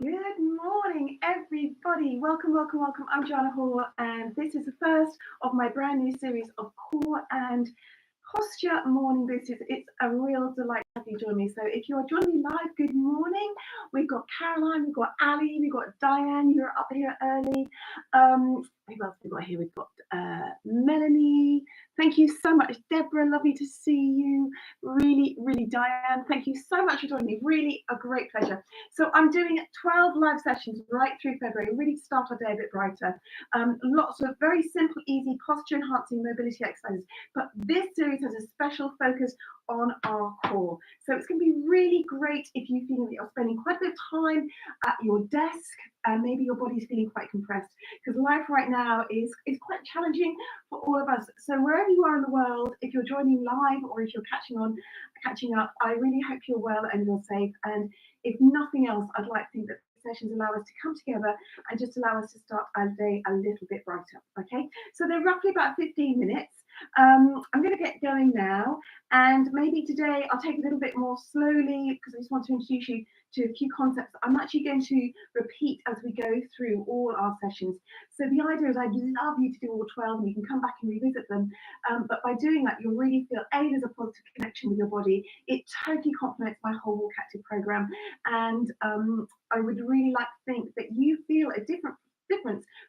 Good morning, everybody. Welcome, welcome, welcome. I'm Joanna Hall, and this is the first of my brand new series of core and posture morning boosters. It's a real delight to have you join me. So, if you are joining me live, good morning. We've got Caroline, we've got Ali, we've got Diane. You're up here early. Who else have we got here? We've got Melanie. Thank you so much, Deborah. Lovely to see you. Really, really, Diane. Thank you so much for joining me. Really, a great pleasure. So I'm doing 12 live sessions right through February, really to start our day a bit brighter. Lots of very simple, easy posture enhancing mobility exercises. But this series has a special focus on our core. So it's going to be really great if you feel that you're spending quite a bit of time at your desk and maybe your body's feeling quite compressed, because life right now is quite challenging for all of us. So wherever you are in the world, if you're joining live or if you're catching up, I really hope you're well and you're safe. And if nothing else, I'd like to think that sessions allow us to come together and just allow us to start our day a little bit brighter. Okay, so they're roughly about 15 minutes. I'm going to get going now, and maybe today I'll take a little bit more slowly because I just want to introduce you to a few concepts I'm actually going to repeat as we go through all our sessions. So the idea is I'd love you to do all 12 and you can come back and revisit them. But by doing that, you'll really feel there's a positive connection with your body. It totally complements my whole WalkActive program. And I would really like to think that you feel a difference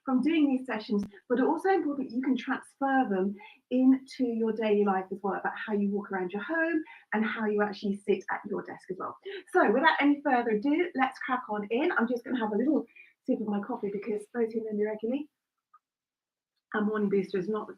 from doing these sessions, but also important you can transfer them into your daily life as well, about how you walk around your home and how you actually sit at your desk as well. So without any further ado, let's crack on in. I'm just going to have a little sip of my coffee because those who know me regularly, a morning booster is not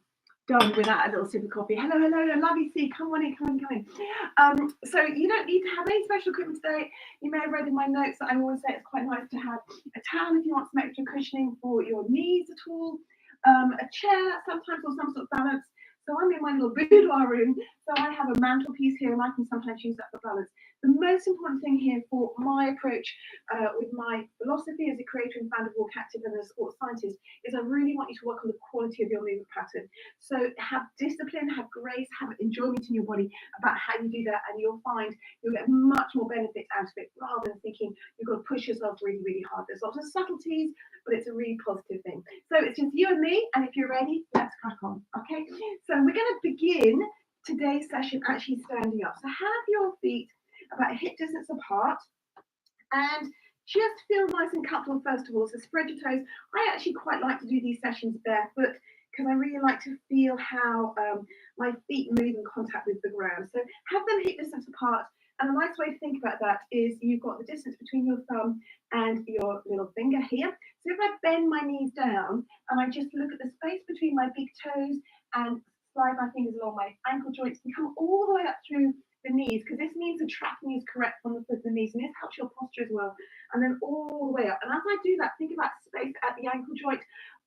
done without a little sip of coffee. Hello, hello, love you, see, come on in, come on, come in. So you don't need to have any special equipment today. You may have read in my notes that I always say it's quite nice to have a towel if you want some extra cushioning for your knees at all, a chair sometimes, or some sort of balance. So I'm in my little boudoir room, so I have a mantelpiece here and I can sometimes use that for balance. The most important thing here for my approach with my philosophy as a creator and founder of WalkActive and a sports scientist is I really want you to work on the quality of your movement pattern. So have discipline, have grace, have enjoyment in your body about how you do that, and you'll find you'll get much more benefit out of it rather than thinking you've got to push yourself really, really hard. There's lots of subtleties, but it's a really positive thing. So it's just you and me, and if you're ready, let's crack on. Okay, so we're going to begin today's session actually standing up. So have your feet about a hip distance apart and just feel nice and comfortable first of all. So spread your toes. I actually quite like to do these sessions barefoot because I really like to feel how my feet move in contact with the ground. So have them hip distance apart. And a nice way to think about that is you've got the distance between your thumb and your little finger here. So if I bend my knees down and I just look at the space between my big toes and slide my fingers along my ankle joints and come all the way up through the knees, because this means the tracking is correct from the foot to the knees, and this helps your posture as well. And then all the way up. And as I do that, think about space at the ankle joint,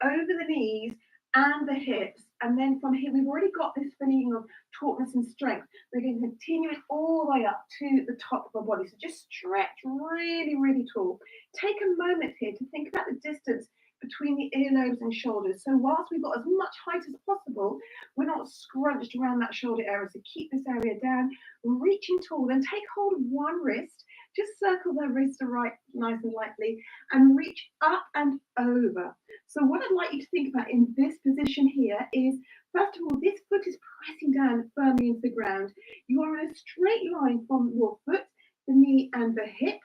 over the knees and the hips. And then from here, we've already got this feeling of tautness and strength. We're going to continue it all the way up to the top of our body. So just stretch really, really tall. Take a moment here to think about the distance between the earlobes and shoulders. So whilst we've got as much height as possible, we're not scrunched around that shoulder area. So keep this area down, reaching tall. Then take hold of one wrist, just circle the wrist right nice and lightly, and reach up and over. So what I'd like you to think about in this position here is, first of all, this foot is pressing down firmly into the ground. You are in a straight line from your foot, the knee, and the hip.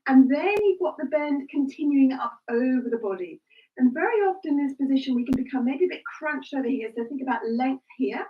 And then you've got the bend continuing up over the body. And very often in this position, we can become maybe a bit crunched over here. So think about length here,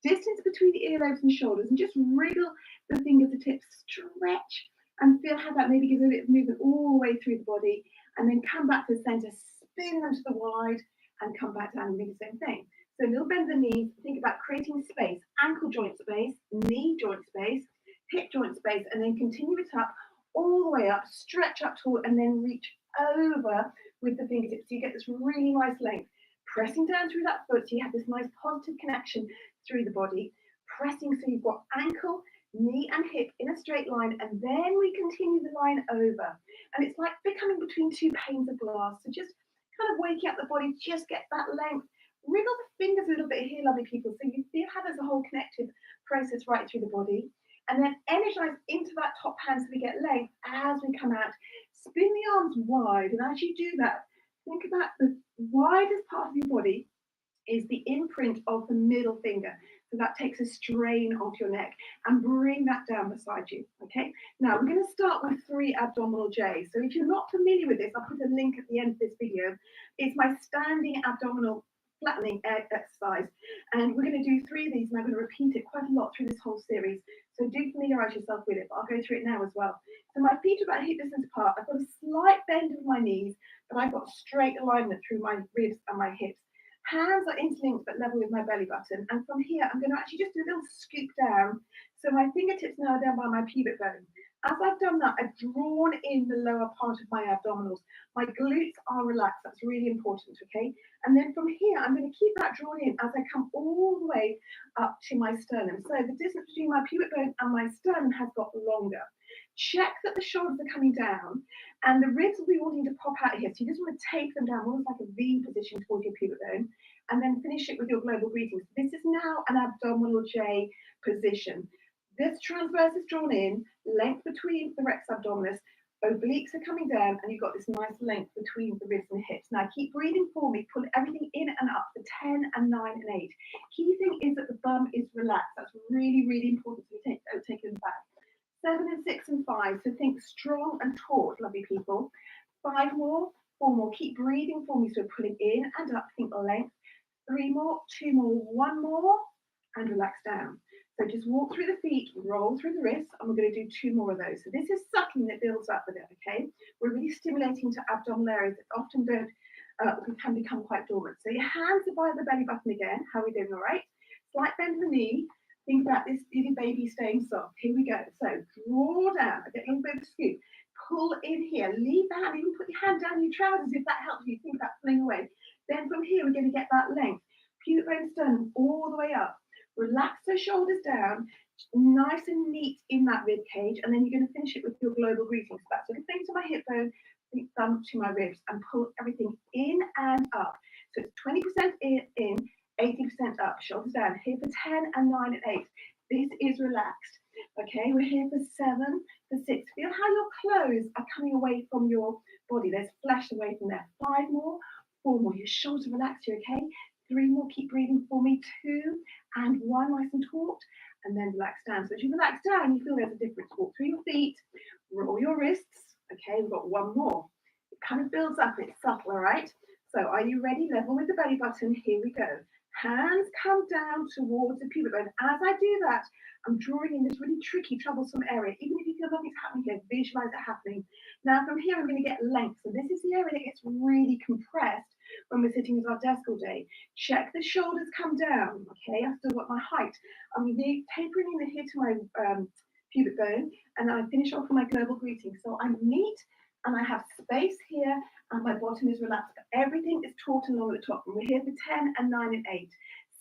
distance between the earlobes and shoulders, and just wriggle the fingers, the tips, stretch, and feel how that maybe gives a bit of movement all the way through the body. And then come back to the center, spin them to the wide, and come back down and do the same thing. So a little bend the knees, think about creating space, ankle joint space, knee joint space, hip joint space, and then continue it up all the way up, stretch up tall, and then reach over with the fingertips. So you get this really nice length, pressing down through that foot, so you have this nice positive connection through the body, pressing so you've got ankle, knee and hip in a straight line, and then we continue the line over. And it's like becoming between two panes of glass. So just kind of waking up the body, just get that length. Wriggle the fingers a little bit here, lovely people, so you feel how there's a whole connective process right through the body. And then energize into that top hand so we get length as we come out. Spin the arms wide, and as you do that, think about the widest part of your body is the imprint of the middle finger. So that takes a strain off your neck, and bring that down beside you, okay? Now we're going to start with 3 abdominal J's. So if you're not familiar with this, I'll put a link at the end of this video. It's my standing abdominal flattening exercise, and we're going to do 3 of these, and I'm going to repeat it quite a lot through this whole series. So do familiarise yourself with it, but I'll go through it now as well. So my feet are about hip distance apart. I've got a slight bend of my knees, but I've got straight alignment through my ribs and my hips. Hands are interlinked but level with my belly button. And from here, I'm going to actually just do a little scoop down. So my fingertips now are down by my pubic bone. As I've done that, I've drawn in the lower part of my abdominals. My glutes are relaxed. That's really important, okay? And then from here, I'm going to keep that drawn in as I come all the way up to my sternum. So the distance between my pubic bone and my sternum has got longer. Check that the shoulders are coming down, and the ribs will be wanting to pop out here. So you just want to take them down, almost like a V position towards your pubic bone, and then finish it with your global greetings. This is now an abdominal J position. This transverse is drawn in, length between the rectus abdominis, obliques are coming down, and you've got this nice length between the ribs and hips. Now keep breathing for me, pull everything in and up for 10 and 9 and 8. Key thing is that the bum is relaxed. That's really, really important to take it back. 7 and 6 and 5. So think strong and taut, lovely people. 5 more, 4 more. Keep breathing for me. So pulling in and up, think length. 3 more, 2 more, 1 more, and relax down. So just walk through the feet, roll through the wrists, and we're going to do 2 more of those. So this is sucking that builds up with it, okay? We're really stimulating to abdominal areas that often can become quite dormant. So your hands are by the belly button again. How are we doing, all right? Slight bend in the knee. Think about this little baby staying soft. Here we go. So draw down, get a little bit of a scoop. Pull in here, leave the hand, even put your hand down your trousers if that helps you. Think about pulling away. Then from here, we're going to get that length. Pubic bone sternum all the way up. Relax those shoulders down, nice and neat in that rib cage, and then you're going to finish it with your global greetings. So that's little thing to my hip bone, thumb to my ribs, and pull everything in and up. So it's 20% in, 80% up, shoulders down. Here for 10 and 9 and 8. This is relaxed. Okay, we're here for 7, for 6. Feel how your clothes are coming away from your body. There's flesh away from there. 5 more, 4 more. Your shoulders relax, you okay? 3 more, keep breathing for me. 2 and 1, nice and taut. And then relax down. So as you relax down, you feel there's a difference. Walk through your feet, roll your wrists. Okay, we've got 1 more. It kind of builds up, it's subtle, all right? So are you ready? Level with the belly button. Here we go. Hands come down towards the pubic bone. As I do that, I'm drawing in this really tricky, troublesome area. Even if you feel nothing's happening here, visualize it happening. Now from here, I'm going to get length. So this is the area that gets really compressed when we're sitting at our desk all day. Check the shoulders come down. Okay, I've still got my height. I'm tapering in here to my pubic bone, and then I finish off with my global greeting. So I'm neat, and I have space here, and my bottom is relaxed. Everything is taut and long at the top. And we're here for 10 and 9 and 8.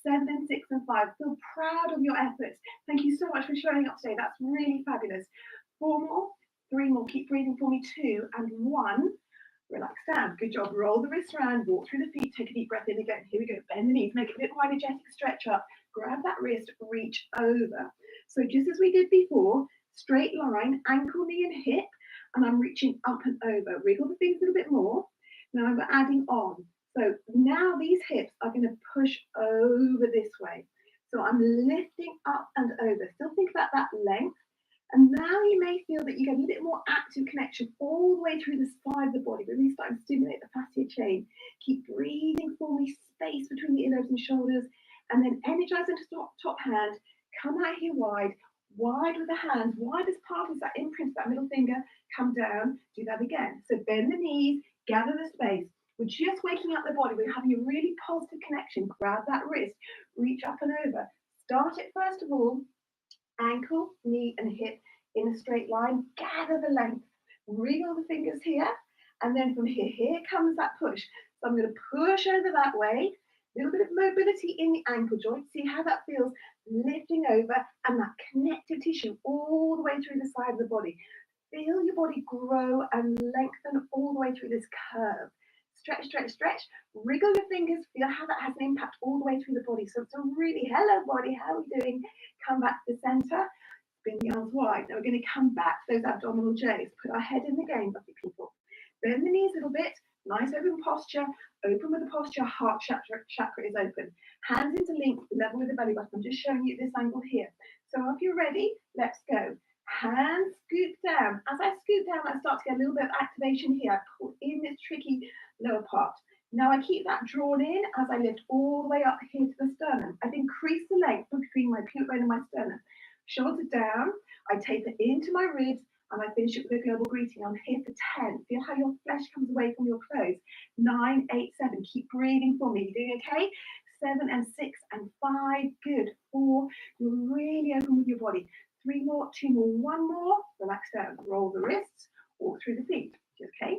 7 and 6 and 5. Feel proud of your efforts. Thank you so much for showing up today. That's really fabulous. 4 more, 3 more. Keep breathing for me. 2 and 1. Relax down. Good job. Roll the wrists around. Walk through the feet. Take a deep breath in again. Here we go. Bend the knees. Make it a bit more energetic. Stretch up. Grab that wrist. Reach over. So just as we did before, straight line, ankle, knee, and hip. And I'm reaching up and over. Wriggle the things a little bit more. Now I'm adding on. So now these hips are going to push over this way. So I'm lifting up and over. Still think about that length. And now you may feel that you get a bit more active connection all the way through the spine of the body. We're really starting to stimulate the fascia chain. Keep breathing for me, space between the earlobes and shoulders. And then energize into top hand. Come out here wide with the hands. Widest part is that imprint, that middle finger. Come down. Do that again. So bend the knees, gather the space. We're just waking up the body. We're having a really positive connection. Grab that wrist, reach up and over. Start it first of all, ankle, knee, and hip in a straight line. Gather the length. Wriggle the fingers here. And then from here comes that push. So I'm going to push over that way. A little bit of mobility in the ankle joint. See how that feels lifting over, and that connective tissue all the way through the side of the body. Feel your body grow and lengthen all the way through this curve. Stretch, stretch, stretch. Wriggle your fingers. Feel how that has an impact all the way through the body. So it's a really, hello body, how are we doing? Come back to the center. Spin the arms wide. Now we're going to come back to those abdominal J's. Put our head in the game, lovely people. Bend the knees a little bit. Nice open posture. Open with the posture. Heart chakra is open. Hands interlinked, level with the belly button. I'm just showing you this angle here. So if you're ready, let's go. Hands scoop down. As I scoop down, I start to get a little bit of activation here. I pull in this tricky lower part. Now I keep that drawn in as I lift all the way up here to the sternum. I've increased the length between my pubic bone and my sternum. Shoulders down. I taper into my ribs and I finish it with a global greeting. I'm here for 10. Feel how your flesh comes away from your clothes. 9, 8, 7. Keep breathing for me. You doing okay? 7 and 6 and 5. Good. 4. You're really open with your body. 3 more, 2 more, 1 more. Relax down. Roll the wrists. Walk through the feet. Okay?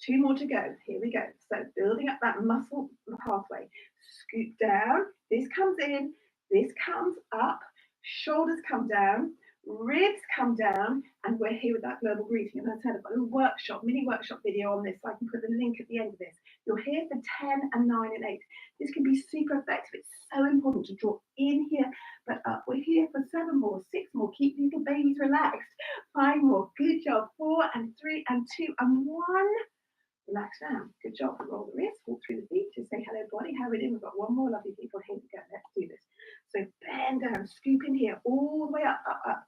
2 more to go. Here we go. So building up that muscle pathway. Scoop down. This comes in. This comes up. Shoulders come down. Ribs come down, and we're here with that global greeting. And as I said, I've got a workshop, mini workshop video on this, so I can put the link at the end of this. You're here for 10 and 9 and 8. This can be super effective. It's so important to draw in here, but up. We're here for 7 more, 6 more. Keep little babies relaxed. 5 more. Good job. 4 and 3 and 2 and 1. Relax down. Good job. Roll the wrists, walk through the feet. Just say hello, body. How are we doing? We've got 1 more. Lovely people. Here we go. Let's do this. So bend down, scoop in here, all the way up, up, up.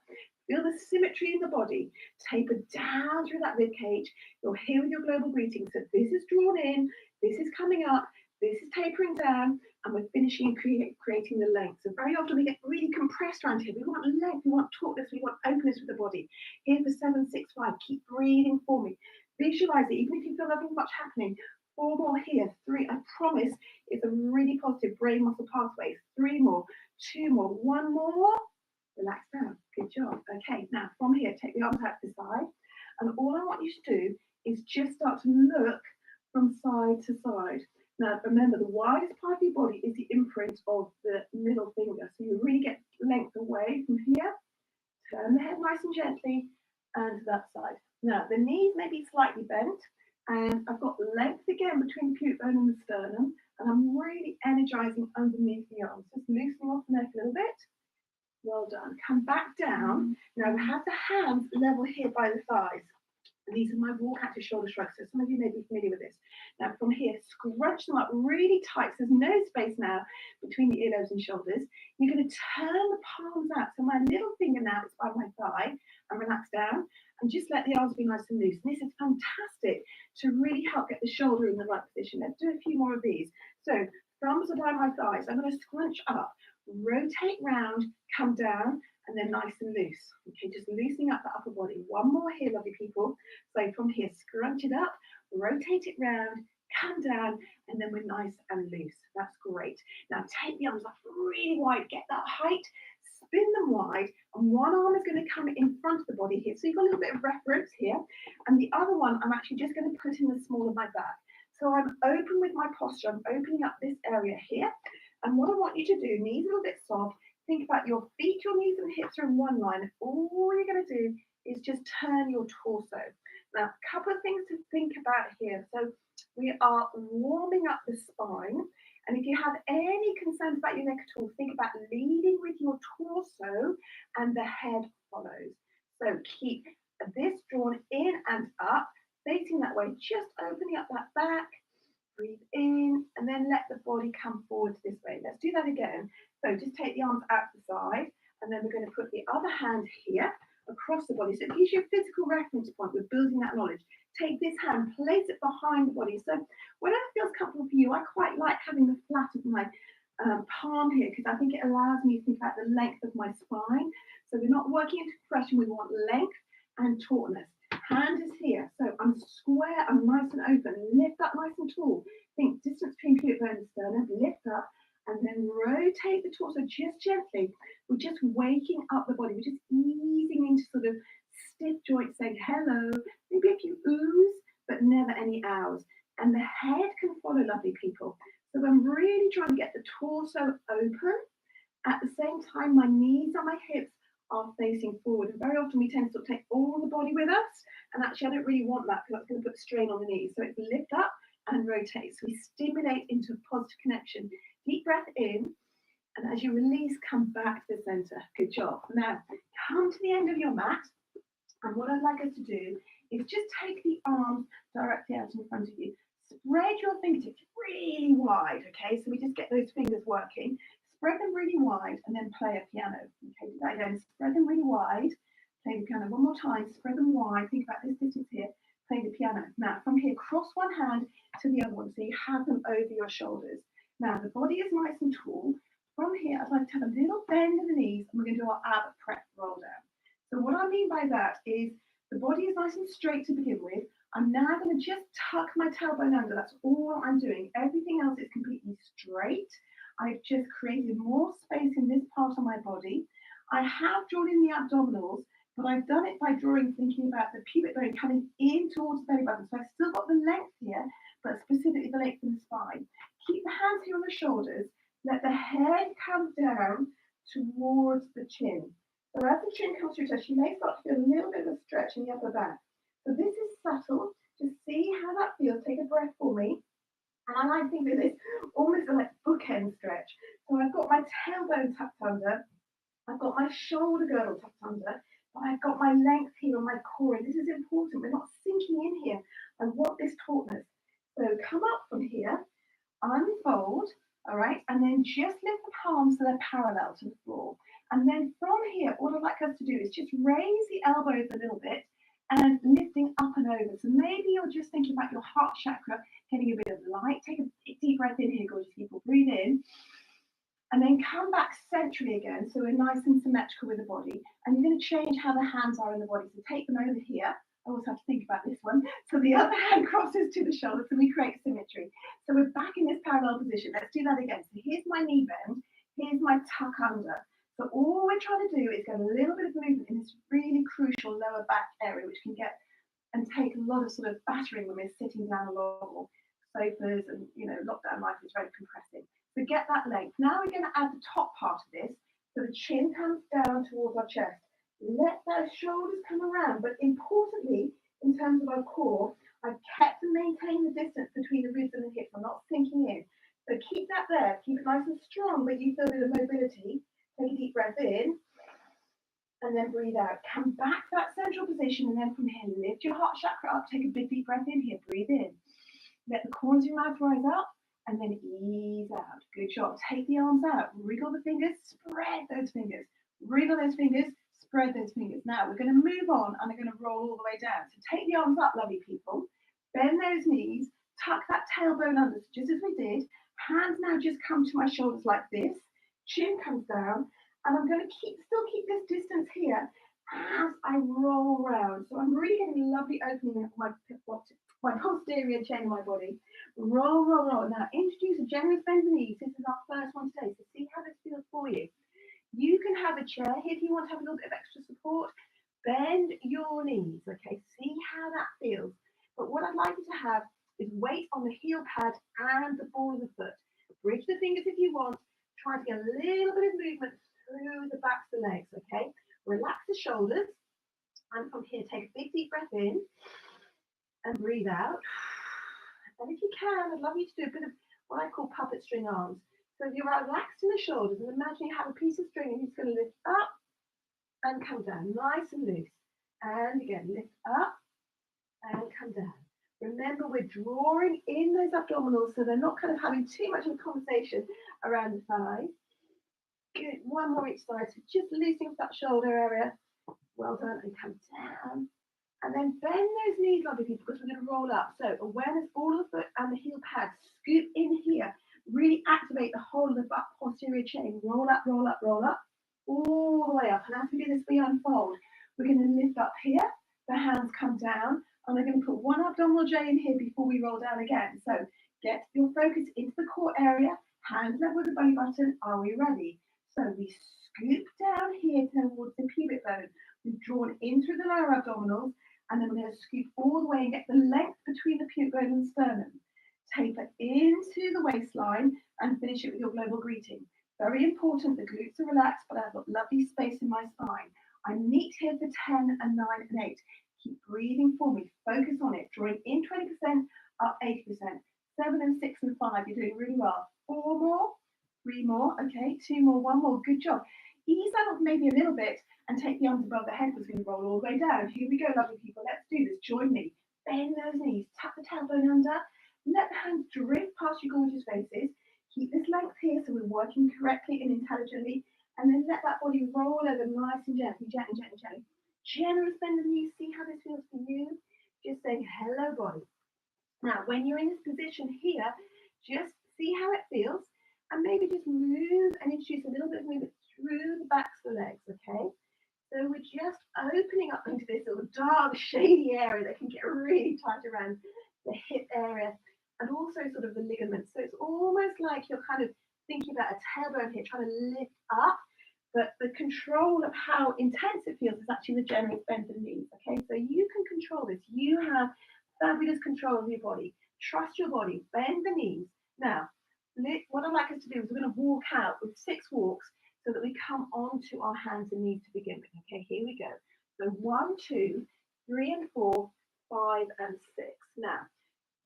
Feel the symmetry in the body. Taper down through that rib cage. You're here with your global greeting. So this is drawn in, this is coming up, this is tapering down, and we're finishing creating the length. So very often we get really compressed around here. We want length, we want tautness, we want openness with the body. Here for 7, 6, 5. Keep breathing for me. Visualize it, even if you feel nothing much happening. 4 more here. 3. I promise it's a really positive brain muscle pathway. 3 more. 2 more. 1 more. Relax down. Good job. Okay, now from here, take the arms out to the side. And all I want you to do is just start to look from side to side. Now, remember, the widest part of your body is the imprint of the middle finger. So you really get length away from here. Turn the head nice and gently, and to that side. Now, the knees may be slightly bent, and I've got length again between the pubic bone and the sternum, and I'm really energizing underneath the arms. Just loosening off the neck a little bit. Well done. Come back down. Now, have the hands level here by the thighs. These are my WalkActive shoulder shrugs, so some of you may be familiar with this. Now, from here, scrunch them up really tight. So there's no space now between the earlobes and shoulders. You're going to turn the palms out. So my little finger now is by my thigh, and relax down. And just let the arms be nice and loose. And this is fantastic to really help get the shoulder in the right position. Let's do a few more of these. So thumbs are by my thighs. I'm going to scrunch up, rotate round, come down, and then nice and loose. Okay, just loosening up the upper body. 1 more here, lovely people. So from here, scrunch it up, rotate it round, come down, and then we're nice and loose. That's great. Now take the arms up really wide, get that height, spin them wide, and one arm is going to come in front of the body here. So you've got a little bit of reference here, and the other one I'm actually just going to put in the small of my back. So I'm open with my posture. I'm opening up this area here. And what I want you to do, knees a little bit soft, think about your feet, your knees and hips are in one line. All you're going to do is just turn your torso. Now, a couple of things to think about here. So we are warming up the spine. And if you have any concerns about your neck at all, think about leading with your torso and the head follows. So keep this drawn in and up, facing that way, just opening up that back. Breathe in, and then let the body come forward this way. Let's do that again. So just take the arms out to the side, and then we're going to put the other hand here across the body. So it gives you a physical reference point. We're building that knowledge. Take this hand, place it behind the body. So whenever it feels comfortable for you, I quite like having the flat of my palm here, because I think it allows me to think about the length of my spine. So we're not working into compression. We want length and tautness. Hand is here, so I'm square, I'm nice and open. Lift up nice and tall. Think distance between pubic bone and sternum. Lift up and then rotate the torso just gently. We're just waking up the body. We're just easing into sort of stiff joints, saying hello. Maybe a few oohs, but never any ows. And the head can follow, lovely people. So I'm really trying to get the torso open. At the same time, my knees and my hips are facing forward, and very often we tend to sort of take all the body with us, and actually I don't really want that because that's going to put strain on the knees. So it's lift up and rotate. So we stimulate into a positive connection. Deep breath in, and as you release, come back to the center. Good job. Now come to the end of your mat. And what I'd like us to do is just take the arms directly out in front of you. Spread your fingertips really wide, okay? So we just get those fingers working. Spread them really wide and then play a piano. Okay, do that again. Spread them really wide. Play the piano one more time. Spread them wide. Think about this distance here. Play the piano. Now, from here, cross one hand to the other one so you have them over your shoulders. Now, the body is nice and tall. From here, I'd like to have a little bend in the knees and we're going to do our ab prep roll down. So what I mean by that is the body is nice and straight to begin with. I'm now going to just tuck my tailbone under. That's all I'm doing. Everything else is completely straight. I've just created more space in this part of my body. I have drawn in the abdominals, but I've done it by drawing, thinking about the pubic bone coming in towards the belly button. So I've still got the length here, but specifically the length in the spine. Keep the hands here on the shoulders. Let the head come down towards the chin. So as the chin comes through chest, you may start to feel a little bit of a stretch in the upper back. So this is subtle. Just see how that feels. Take a breath for me. And I like to think of this almost like bookend stretch. So I've got my tailbone tucked under. I've got my shoulder girdle tucked under. But I've got my length here on my core. And this is important. We're not sinking in here. I want this tautness. So come up from here. Unfold. All right. And then just lift the palms so they're parallel to the floor. And then from here, what I'd like us to do is just raise the elbows a little bit and lifting up and over. So maybe you're just thinking about your heart chakra, getting a bit of light. Take a deep breath in here, gorgeous people. Breathe in. And then come back centrally again. So we're nice and symmetrical with the body. And you're going to change how the hands are in the body. So take them over here. I always have to think about this one. So the other hand crosses to the shoulder. So we create symmetry. So we're back in this parallel position. Let's do that again. So here's my knee bend. Here's my tuck under. So all we're trying to do is get a little bit of movement in this really crucial lower back area, which can get and take a lot of sort of battering when we're sitting down a lot, or sofas, and lockdown life is very compressing. So get that length. Now we're going to add the top part of this. So the chin comes down towards our chest. Let those shoulders come around. But importantly, in terms of our core, I've kept and maintained the distance between the ribs and the hips. I'm not sinking in. So keep that there. Keep it nice and strong, but you feel a bit of mobility. Take a deep breath in and then breathe out. Come back to that central position, and then from here, lift your heart chakra up. Take a big deep breath in here. Breathe in. Let the corners of your mouth rise up and then ease out. Good job. Take the arms out. Wriggle the fingers. Spread those fingers. Wriggle those fingers. Spread those fingers. Now we're going to move on and I'm going to roll all the way down. So take the arms up, lovely people. Bend those knees. Tuck that tailbone under, just as we did. Hands now just come to my shoulders like this. Chin comes down, and I'm going to still keep this distance here as I roll around. So I'm really getting a lovely opening of my posterior chain of my body. Roll, roll, roll. Now introduce a generous bend of the knees. This is our first one today, so see how this feels for you. You can have a chair here if you want to have a little bit of extra support. Bend your knees, okay? See how that feels. But what I'd like you to have is weight on the heel pad and the ball of the foot. Bridge the fingers if you want. Try to get a little bit of movement through the backs of the legs, okay? Relax the shoulders. And from here, take a big deep breath in and breathe out. And if you can, I'd love you to do a bit of what I call puppet string arms. So if you're relaxed in the shoulders, and imagine you have a piece of string and you're just going to lift up and come down, nice and loose. And again, lift up and come down. Remember, we're drawing in those abdominals so they're not kind of having too much of a conversation around the thighs. Good. One more each side. So just loosening that shoulder area. Well done. And come down. And then bend those knees, lovely people, because we're going to roll up. So awareness, ball of the foot and the heel pad. Scoop in here. Really activate the whole of the butt posterior chain. Roll up, roll up, roll up. All the way up. And as we do this, we unfold. We're going to lift up here. The hands come down. And we're going to put one abdominal J in here before we roll down again. So get your focus into the core area. Hands level with the belly button. Are we ready? So we scoop down here towards the pubic bone. We've drawn in through the lower abdominals. And then we're going to scoop all the way and get the length between the pubic bone and sternum. Taper into the waistline and finish it with your global greeting. Very important, the glutes are relaxed, but I've got lovely space in my spine. I'm neat here for 10 and 9 and 8. Keep breathing for me. Focus on it. Drawing in 20%, up 80%. 7 and 6 and 5. You're doing really well. 4 more. 3 more. Okay. 2 more. 1 more. Good job. Ease that off maybe a little bit and take the arms above the head as we roll all the way down. Here we go, lovely people. Let's do this. Join me. Bend those knees. Tap the tailbone under. Let the hands drift past your gorgeous faces. Keep this length here so we're working correctly and intelligently. And then let that body roll over nice and gently, gently, gently, gently. Generous bend of the knees. See how this feels for you. Just saying hello, body. Now, when you're in this position here, just see how it feels. And maybe just move and introduce a little bit of movement through the backs of the legs, okay? So we're just opening up into this sort of dark, shady area that can get really tight around the hip area and also sort of the ligaments. So it's almost like you're kind of thinking about a tailbone here, trying to lift up, but the control of how intense it feels is actually the generous bend of the knees, okay? So you can control this. You have fabulous control of your body. Trust your body. Bend the knees. Now, what I'd like us to do is we're going to walk out with 6 walks so that we come onto our hands and knees to begin with. Okay, here we go. So 1, 2, 3 and 4, 5 and 6. Now,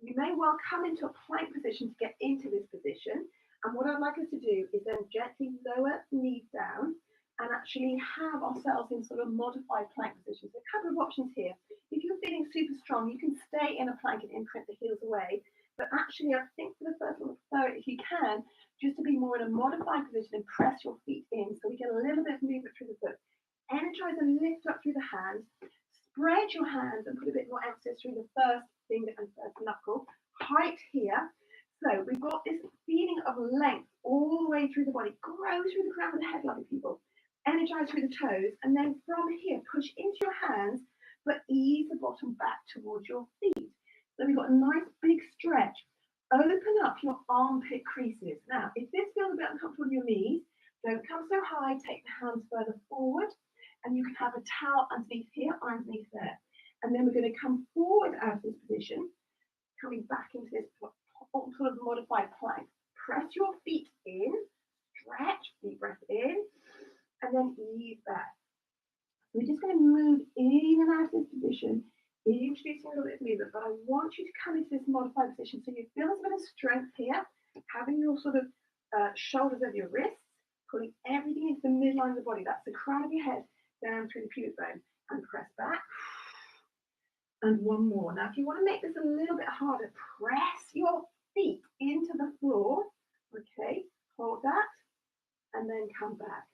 you may well come into a plank position to get into this position. And what I'd like us to do is then gently lower the knees down and actually have ourselves in sort of modified plank position. So a couple of options here. If you're feeling super strong, you can stay in a plank and imprint the heels away. But actually, I think for the first one, if you can, just to be more in a modified position and press your feet in so we get a little bit of movement through the foot. Energize and lift up through the hands. Spread your hands and put a bit more emphasis through the first finger and first knuckle. Height here. So we've got this feeling of length all the way through the body. Grow through the crown of the head, lovely people. Energize through the toes. And then from here, push into your hands, but ease the bottom back towards your feet. So we've got a nice big stretch. Open up your armpit creases. Now, if this feels a bit uncomfortable in your knees, don't come so high. Take the hands further forward. And you can have a towel underneath here or underneath there. And then we're going to come forward out of this position, coming back into this sort of modified plank. Press your feet in, stretch, deep breath in, and then ease back. We're just going to move in and out of this position, introducing a little bit of movement, but I want you to come into this modified position so you feel a bit of strength here, having your sort of shoulders over your wrists, pulling everything into the midline of the body. That's the crown of your head down through the pubic bone, and press back. And one more. Now, if you want to make this a little bit harder, press your feet into the floor. Okay, hold that, and then come back.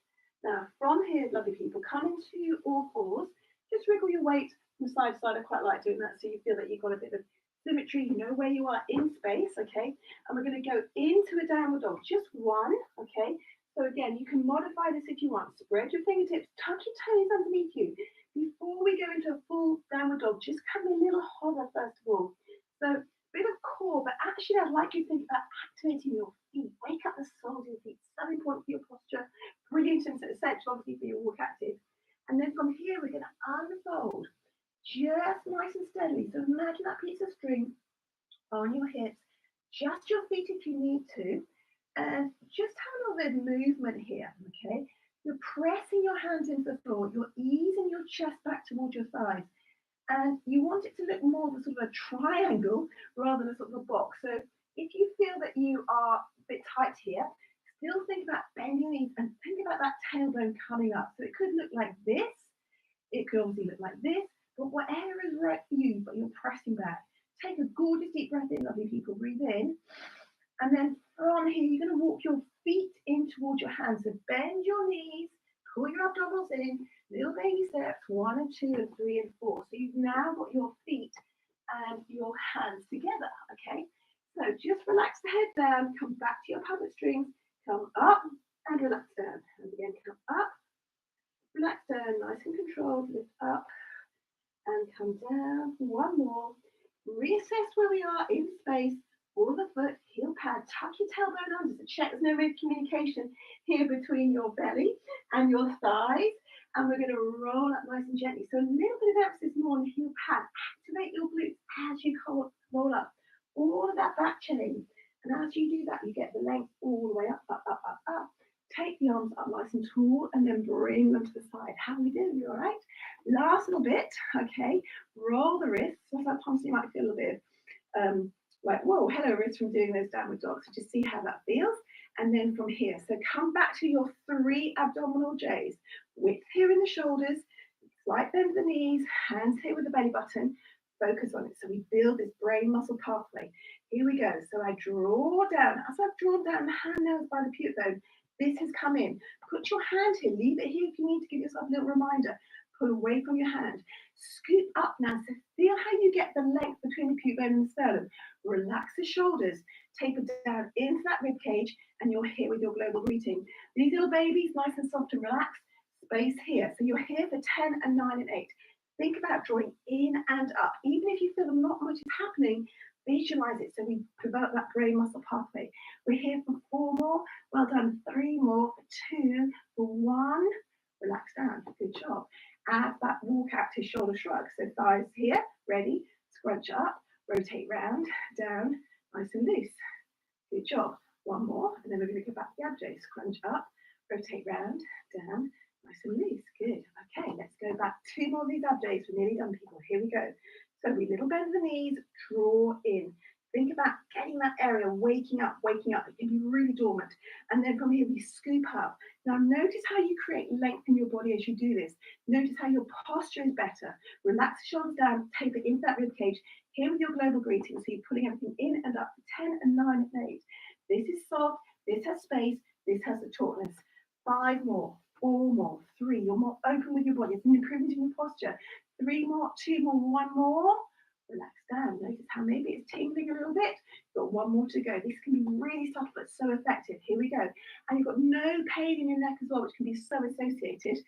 Now, from here, lovely people, come into all fours. Just wriggle your weight from side to side. I quite like doing that so you feel that you've got a bit of symmetry. You know where you are in space, okay? And we're going to go into a downward dog. Just one, okay? So again, you can modify this if you want. Spread your fingertips, tuck your toes underneath you. Before we go into a full downward dog, just come a little hover first of all. So a bit of core, but actually I'd like you to think about activating your feet. Wake up the soles of your feet. So important for your posture. Brilliant and essential, obviously, for your WalkActive. And then from here, we're going to unfold just nice and steadily. So imagine that piece of string on your hips. Just your feet if you need to. And just have a little bit of movement here, okay? You're pressing your hands into the floor. You're easing your chest back towards your thighs. And you want it to look more of a sort of a triangle rather than a sort of a box. So if you feel that you are a bit tight here, still think about bending knees and think about that tailbone coming up. So it could look like this. It could obviously look like this. But whatever is right for you, but you're pressing back. Take a gorgeous deep breath in, lovely people. Breathe in. And then from here, you're going to walk your feet in towards your hands. So bend your knees, pull your abdominals in, little baby steps, 1 and 2 and 3 and 4. So you've now got your feet and your hands together, okay? So just relax the head down, come back to your puppet strings, come up and relax down. And again, come up, relax down, nice and controlled, lift up and come down. One more. Reassess where we are in space. All the foot, heel pad, tuck your tailbone under. So check there's no communication here between your belly and your thighs. And we're going to roll up nice and gently. So a little bit of emphasis more on the heel pad. Activate your glutes as you roll up. All of that back chain. And as you do that, you get the length all the way up, up, up, up, up. Take the arms up nice and tall and then bring them to the side. How are we doing? You all right? Last little bit, okay? Roll the wrists. So sometimes you might feel a bit like, whoa, hello, wrists from doing those downward dogs. So just see how that feels. And then from here, so come back to your 3 abdominal J's. Width here in the shoulders, slight bend of the knees, hands here with the belly button. Focus on it. So we build this brain muscle pathway. Here we go. So I draw down. As I've drawn down the hand nails by the pubic bone, this has come in. Put your hand here. Leave it here if you need to give yourself a little reminder. Pull away from your hand. Scoop up now. So feel how you get the length between the pubic bone and the sternum. Relax the shoulders. Taper down into that rib cage, and you're here with your global greeting. These little babies, nice and soft and relaxed. Space here. So you're here for 10 and 9 and 8. Think about drawing in and up. Even if you feel not much is happening, visualize it so we develop that brain muscle pathway. We're here for 4 more. Well done. 3 more for 2, for 1. Relax down. Good job. Add that WalkActive shoulder shrug. So thighs here, ready. Scrunch up, rotate round, down, nice and loose. Good job. 1 more, and then we're going to go back to the abdos. Scrunch up, rotate round, down, nice and loose. Good. Okay, let's go back 2 more of these abdos. We're nearly done, people. Here we go. So we little bend the knees, draw in. Think about getting that area, waking up. It can be really dormant. And then from here, we scoop up. Now notice how you create length in your body as you do this. Notice how your posture is better. Relax the shoulders down, taper into that rib cage. Here with your global greeting. So you're pulling everything in and up for 10 and 9 and 8. This is soft, this has space, this has the tautness. 5 more, 4 more, 3. You're more open with your body. It's an improvement in your posture. 3 more, 2 more, 1 more. Relax down. Notice how maybe it's tingling a little bit. You've got 1 more to go. This can be really subtle but so effective. Here we go. And you've got no pain in your neck as well, which can be so associated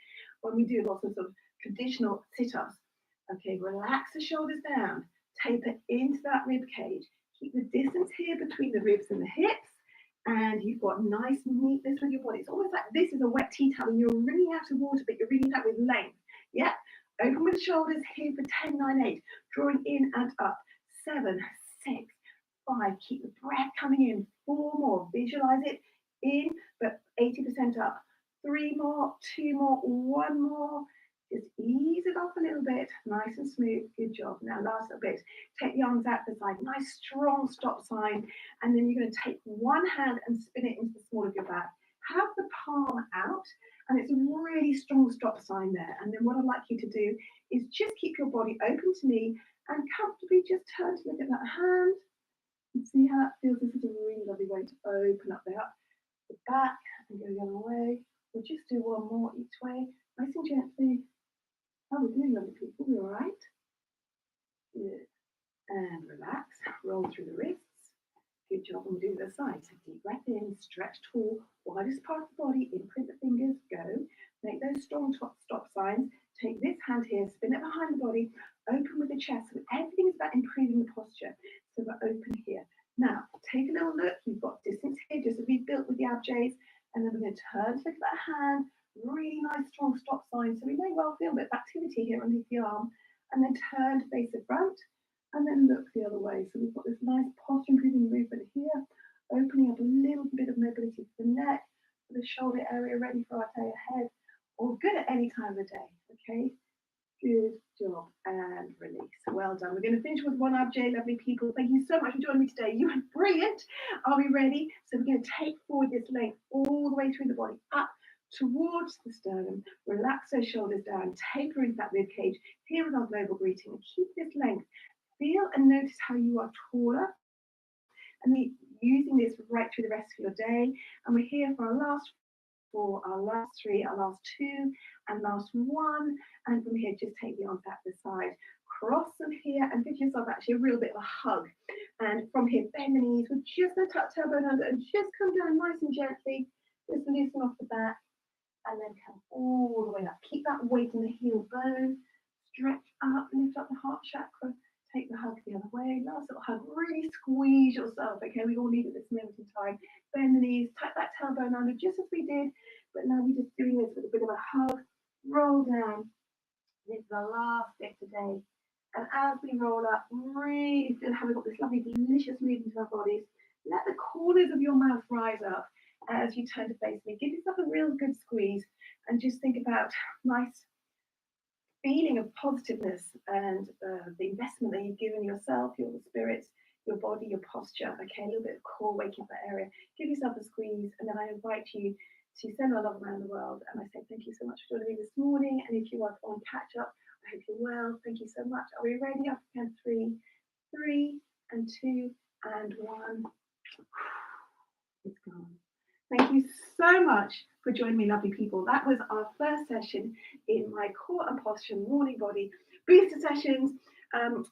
when we do lots of sort of traditional sit-ups. Okay, relax the shoulders down. Taper into that rib cage. Keep the distance here between the ribs and the hips. And you've got nice neatness with your body. It's almost like this is a wet tea towel and you're wringing out of water, but you're wringing out with length. Yeah. Open with the shoulders here for 10, 9, 8. Drawing in and up. 7, 6, 5. Keep the breath coming in. 4 more. Visualize it in, but 80% up. 3 more, 2 more, 1 more. Just ease it off a little bit. Nice and smooth. Good job. Now last little bit. Take the arms out to the side. Nice strong stop sign. And then you're going to take one hand and spin it into the small of your back. Have the palm out. And it's a really strong stop sign there. And then what I'd like you to do is just keep your body open to me and comfortably just turn to look at that hand and see how it feels. This is a really lovely way to open up the back and go the other way. We'll just do 1 more each way, nice and gently. How are we doing, lovely people? We all right? Good. And relax. Roll through the wrists. Good job. And we'll do the other side. So deep breath in, stretch tall, widest part of the body, imprint the fingers, go. Make those strong stop signs. Take this hand here, spin it behind the body, open with the chest. So everything is about improving the posture. So we're open here. Now, take a little look. You've got distance here, just as we've built with the abjs. And then we're going to turn to look at that hand. Really nice, strong stop sign. So we may well feel a bit of activity here underneath the arm. And then turn to face the front. And then look the other way. So we've got this nice posture improving movement here, opening up a little bit of mobility to the neck, for the shoulder area, ready for our day ahead, or good at any time of the day. Okay, good job, and release. Well done. We're going to finish with 1 abj, lovely people. Thank you so much for joining me today. You are brilliant. Are we ready? So we're going to take forward this length all the way through the body, up towards the sternum. Relax those shoulders down, taper into that rib cage. Here with our global greeting, and keep this length. Feel and notice how you are taller, and we're using this right through the rest of your day. And we're here for our last 4, our last 3, our last 2, and last 1. And from here, just take the arms out to the side, cross them here, and give yourself actually a real bit of a hug. And from here, bend the knees. We're just going to tuck tailbone under and just come down nice and gently. Just loosen off the back, and then come all the way up. Keep that weight in the heel bone. Stretch up, lift up the heart chakra. Take the hug the other way. Last little hug. Really squeeze yourself. Okay, we all need it this moment in time. Bend the knees, tuck that tailbone under just as we did. But now we're just doing this with a bit of a hug. Roll down. This is the last bit today. And as we roll up, really feel how we've got this lovely, delicious movement to our bodies. Let the corners of your mouth rise up as you turn to face me. Give yourself a real good squeeze and just think about nice feeling of positiveness and the investment that you've given yourself, your spirits, your body, your posture. Okay, a little bit of core, wake up that area. Give yourself a squeeze, and then I invite you to send our love around the world. And I say thank you so much for joining me this morning. And if you are on catch up, I hope you're well. Thank you so much. Are we ready? Up again, 3, 3, and 2, and 1. It's gone. Thank you so much for joining me, lovely people. That was our first session in my core and posture morning body booster sessions,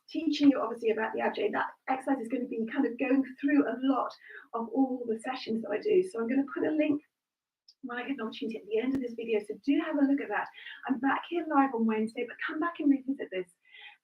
teaching you obviously about the abdo. That exercise is going to be kind of going through a lot of all the sessions that I do. So I'm going to put a link when I get an opportunity at the end of this video. So do have a look at that. I'm back here live on Wednesday, but come back and revisit this.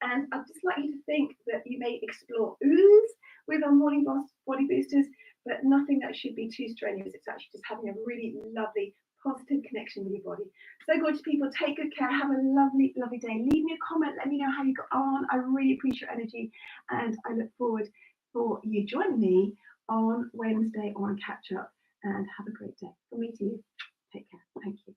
And I'd just like you to think that you may explore ooze with our morning body boosters, but nothing that should be too strenuous. It's actually just having a really lovely, positive connection with your body. So gorgeous people, take good care. Have a lovely, lovely day. Leave me a comment. Let me know how you got on. I really appreciate your energy, and I look forward for you joining me on Wednesday on Catch Up. And have a great day. From me to you. Take care. Thank you.